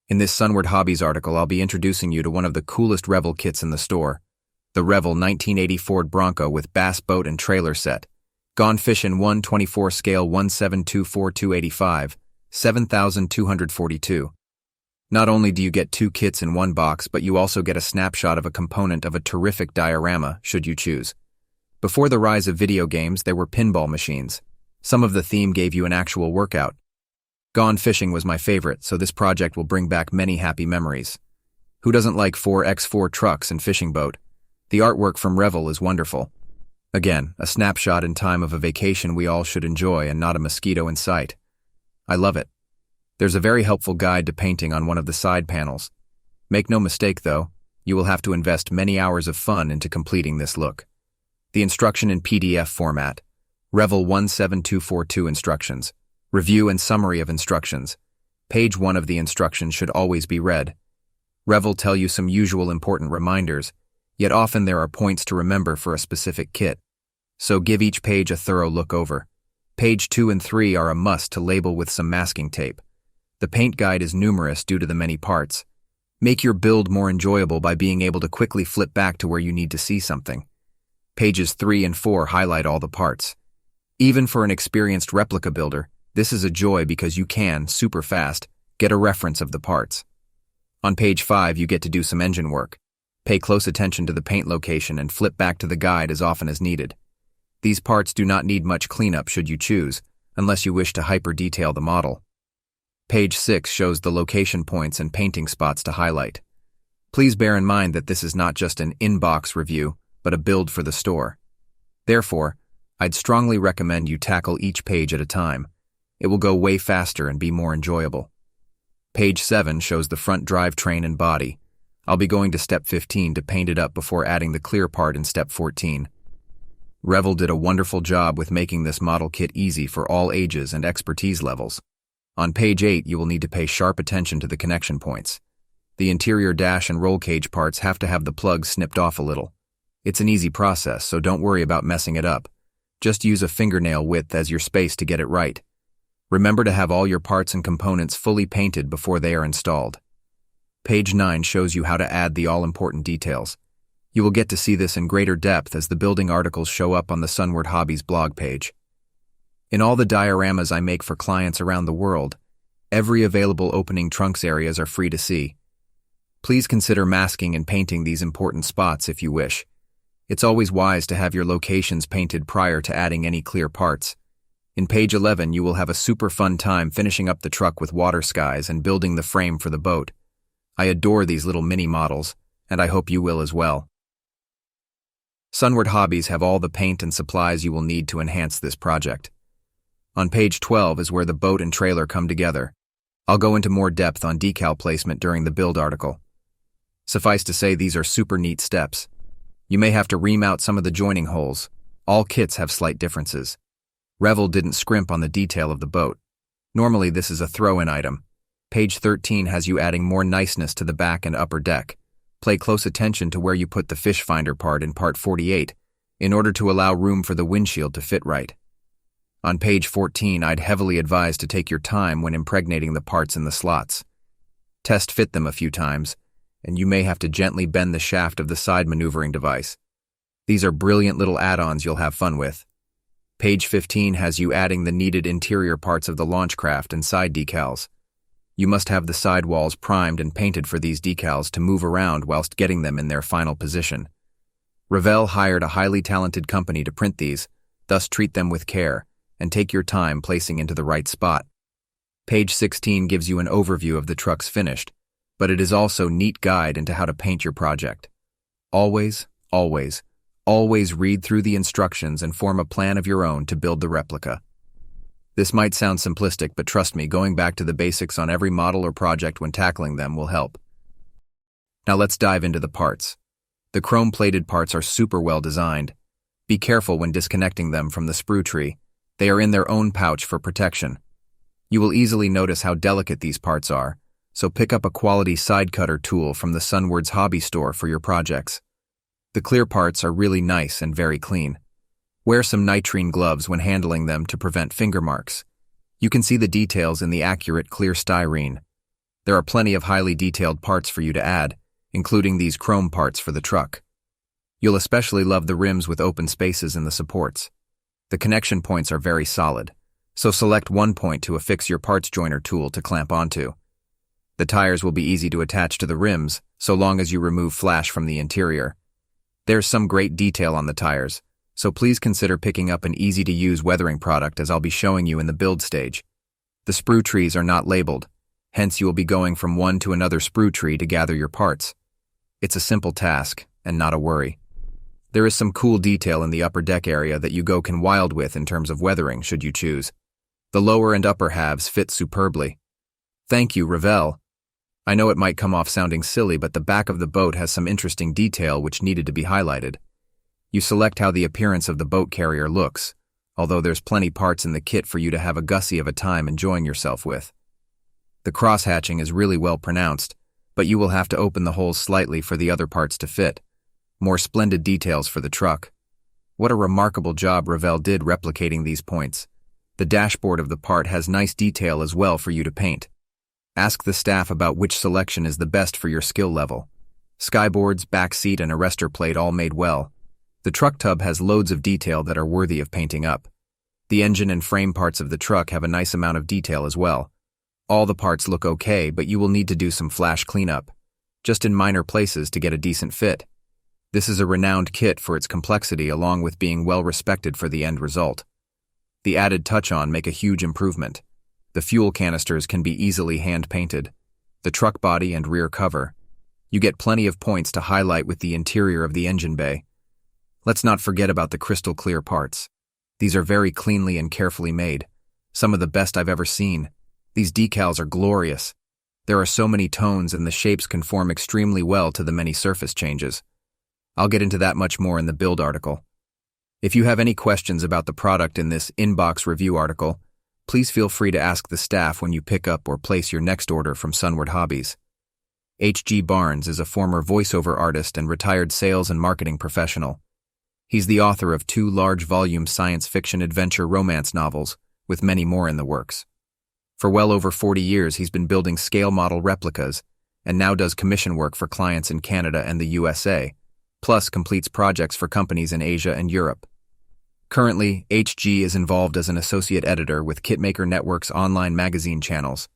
In this Sunward Hobbies article, I'll be introducing you to one of the coolest Revell kits in the store, the Revell 1980 Ford Bronco with bass boat and trailer set. Gone Fishin' 1/24 scale 1724285, 7,242. Not only do you get two kits in one box, but you also get a snapshot of a component of a terrific diorama, should you choose. Before the rise of video games, there were pinball machines. Some of the theme gave you an actual workout. Gone Fishing was my favorite, so this project will bring back many happy memories. Who doesn't like 4x4 trucks and fishing boat? The artwork from Revell is wonderful. Again, a snapshot in time of a vacation we all should enjoy and not a mosquito in sight. I love it. There's a very helpful guide to painting on one of the side panels. Make no mistake, though, you will have to invest many hours of fun into completing this look. The instruction in PDF format. Revell 17242 instructions. Review and summary of instructions. Page 1 of the instructions should always be read. Revell tell you some usual important reminders, yet often there are points to remember for a specific kit. So give each page a thorough look over. Page 2 and 3 are a must to label with some masking tape. The paint guide is numerous due to the many parts. Make your build more enjoyable by being able to quickly flip back to where you need to see something. Pages 3 and 4 highlight all the parts. Even for an experienced replica builder, this is a joy because you can, super fast, get a reference of the parts. On page 5, you get to do some engine work. Pay close attention to the paint location and flip back to the guide as often as needed. These parts do not need much cleanup should you choose, unless you wish to hyper-detail the model. Page 6 shows the location points and painting spots to highlight. Please bear in mind that this is not just an in-box review, but a build for the store. Therefore, I'd strongly recommend you tackle each page at a time. It will go way faster and be more enjoyable. Page 7 shows the front drivetrain and body. I'll be going to step 15 to paint it up before adding the clear part in step 14. Revell did a wonderful job with making this model kit easy for all ages and expertise levels. On page 8, you will need to pay sharp attention to the connection points. The interior dash and roll cage parts have to have the plugs snipped off a little. It's an easy process, so don't worry about messing it up. Just use a fingernail width as your space to get it right. Remember to have all your parts and components fully painted before they are installed. Page 9 shows you how to add the all-important details. You will get to see this in greater depth as the building articles show up on the Sunward Hobbies blog page. In all the dioramas I make for clients around the world, every available opening trunks areas are free to see. Please consider masking and painting these important spots if you wish. It's always wise to have your locations painted prior to adding any clear parts. In page 11, you will have a super fun time finishing up the truck with water skies and building the frame for the boat. I adore these little mini models, and I hope you will as well. Sunward Hobbies have all the paint and supplies you will need to enhance this project. On page 12 is where the boat and trailer come together. I'll go into more depth on decal placement during the build article. Suffice to say, these are super neat steps. You may have to ream out some of the joining holes. All kits have slight differences. Revell didn't scrimp on the detail of the boat. Normally this is a throw-in item. Page 13 has you adding more niceness to the back and upper deck. Pay close attention to where you put the fish finder part in part 48 in order to allow room for the windshield to fit right. On page 14, I'd heavily advise to take your time when impregnating the parts in the slots. Test fit them a few times, and you may have to gently bend the shaft of the side maneuvering device. These are brilliant little add-ons you'll have fun with. Page 15 has you adding the needed interior parts of the launch craft and side decals. You must have the side walls primed and painted for these decals to move around whilst getting them in their final position. Revell hired a highly talented company to print these, thus treat them with care, and take your time placing into the right spot. Page 16 gives you an overview of the truck's finished, but it is also a neat guide into how to paint your project. Always read through the instructions and form a plan of your own to build the replica. This might sound simplistic, but trust me, going back to the basics on every model or project when tackling them will help. Now let's dive into the parts. The chrome-plated parts are super well designed. Be careful when disconnecting them from the sprue tree. They are in their own pouch for protection. You will easily notice how delicate these parts are, so pick up a quality side cutter tool from the Sunward's hobby store for your projects. The clear parts are really nice and very clean. Wear some nitrine gloves when handling them to prevent finger marks. You can see the details in the accurate clear styrene. There are plenty of highly detailed parts for you to add, including these chrome parts for the truck. You'll especially love the rims with open spaces in the supports. The connection points are very solid, so select one point to affix your parts joiner tool to clamp onto. The tires will be easy to attach to the rims, so long as you remove flash from the interior. There's some great detail on the tires, so please consider picking up an easy-to-use weathering product as I'll be showing you in the build stage. The sprue trees are not labeled, hence you will be going from one to another sprue tree to gather your parts. It's a simple task, and not a worry. There is some cool detail in the upper deck area that you can wild with in terms of weathering, should you choose. The lower and upper halves fit superbly. Thank you, Revell. I know it might come off sounding silly, but the back of the boat has some interesting detail which needed to be highlighted. You select how the appearance of the boat carrier looks, although there's plenty parts in the kit for you to have a gussy of a time enjoying yourself with. The cross-hatching is really well pronounced, but you will have to open the holes slightly for the other parts to fit. More splendid details for the truck. What a remarkable job Revell did replicating these points. The dashboard of the part has nice detail as well for you to paint. Ask the staff about which selection is the best for your skill level. Skyboards, back seat, and arrestor plate all made well. The truck tub has loads of detail that are worthy of painting up. The engine and frame parts of the truck have a nice amount of detail as well. All the parts look okay, but you will need to do some flash cleanup, just in minor places to get a decent fit. This is a renowned kit for its complexity along with being well respected for the end result. The added touch-on make a huge improvement. The fuel canisters can be easily hand-painted. The truck body and rear cover. You get plenty of points to highlight with the interior of the engine bay. Let's not forget about the crystal clear parts. These are very cleanly and carefully made. Some of the best I've ever seen. These decals are glorious. There are so many tones and the shapes conform extremely well to the many surface changes. I'll get into that much more in the build article. If you have any questions about the product in this inbox review article, please feel free to ask the staff when you pick up or place your next order from Sunward Hobbies. H.G. Barnes is a former voiceover artist and retired sales and marketing professional. He's the author of 2 large-volume science fiction adventure romance novels, with many more in the works. For well over 40 years, he's been building scale model replicas and now does commission work for clients in Canada and the USA, plus completes projects for companies in Asia and Europe. Currently, HG is involved as an associate editor with Kitmaker Network's online magazine channels,